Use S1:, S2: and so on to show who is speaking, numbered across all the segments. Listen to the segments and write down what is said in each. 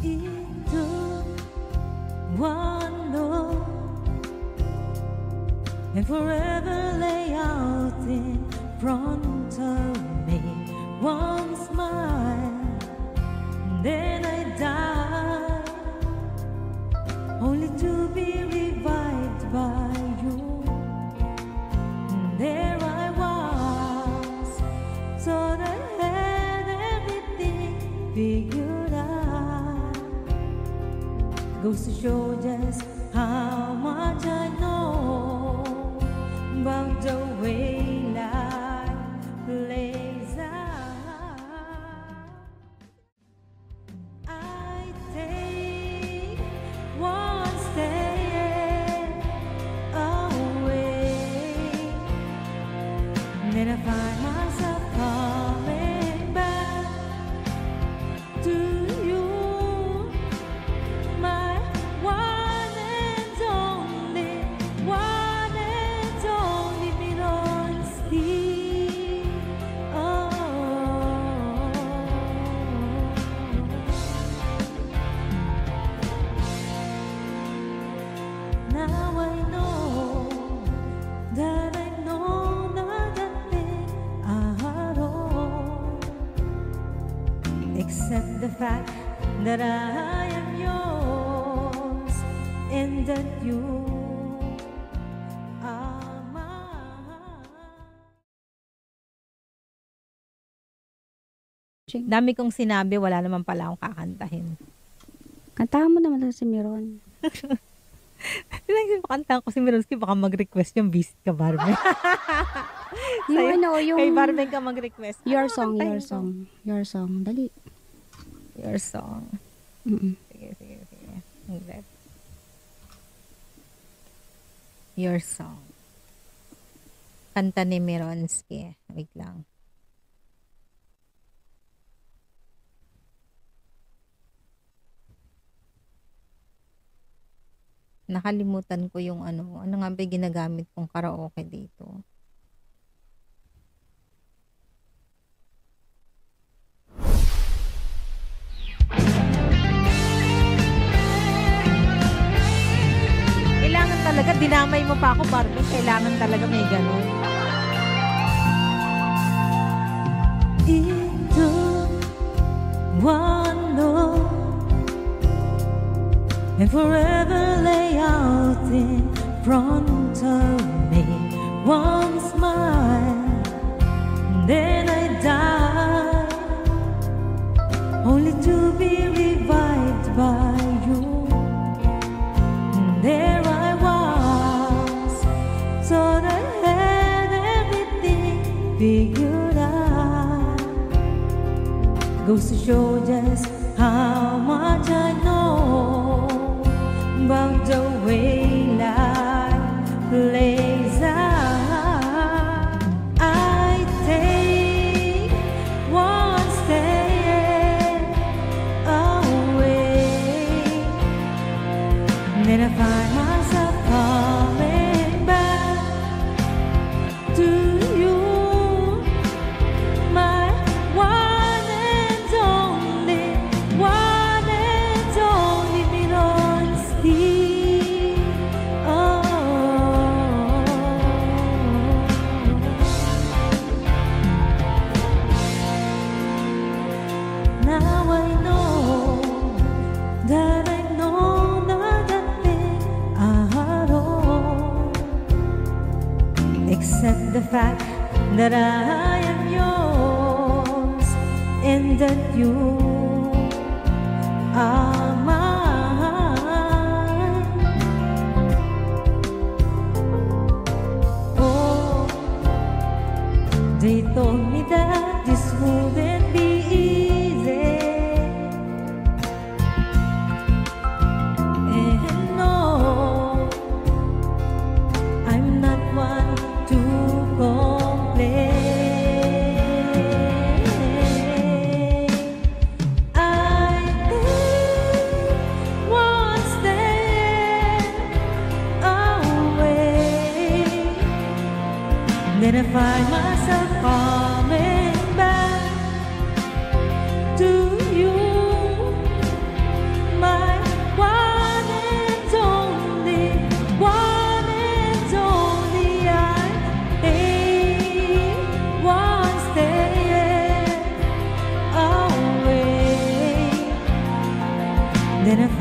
S1: into one look and forever lay out in front of me one smile, then I die, only to be revived by you. There I was, thought I had everything figured out. Goes to show just how much I know about the way life plays out. I take one step away, then I find myself coming back to you, my one and only, one and only Minonsky. Oh, now I know that I know not a thing at all, except the fact that I am yours and that you are mine.
S2: Dami kong sinabi, wala naman pala akong kakantahin.
S3: Kantahan mo naman lang si Miron.
S2: Tinang pakantahan ko si Mironsky, baka mag-request yung Visit Ka Barbie.
S3: Yung ano, yung...
S2: Kay Barbie ka mag-request.
S3: Your
S2: Ano
S3: song,
S2: kantahin
S3: your
S2: ko?
S3: song. Your song. Dali.
S2: Your song.
S3: Mm-mm.
S2: Sige. Okay. Your song. Kanta ni Mironsky. Wait lang. Nakalimutan ko yung ano nga ba yung ginagamit kong karaoke dito. Kailangan talaga, dinamay mo pa ako, Barbie. Kailangan talaga may ganun.
S1: Into one look and forever lay out in front of me one smile, then I die, only to be revived by you. There I was, thought I had everything figured out. Goes to show just how much I know about the way life plays out. I take one step away, then I find myself coming back to you, my one and only, one and only Minonsky. Oh, now I know that I know not a thing at all, except the fact that I am yours and that you are mine. Oh, they told me that this wouldn't be easy, and no, I'm not one to complain.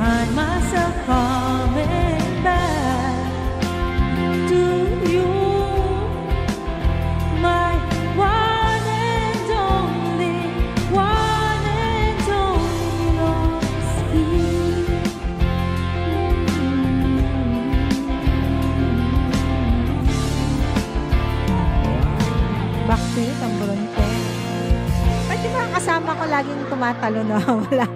S1: find myself coming back to you, my one and only, one and only lost key.
S2: Backstreet, ang Bronte. Ba't yung mga kasama ko laging tumatalo na wala?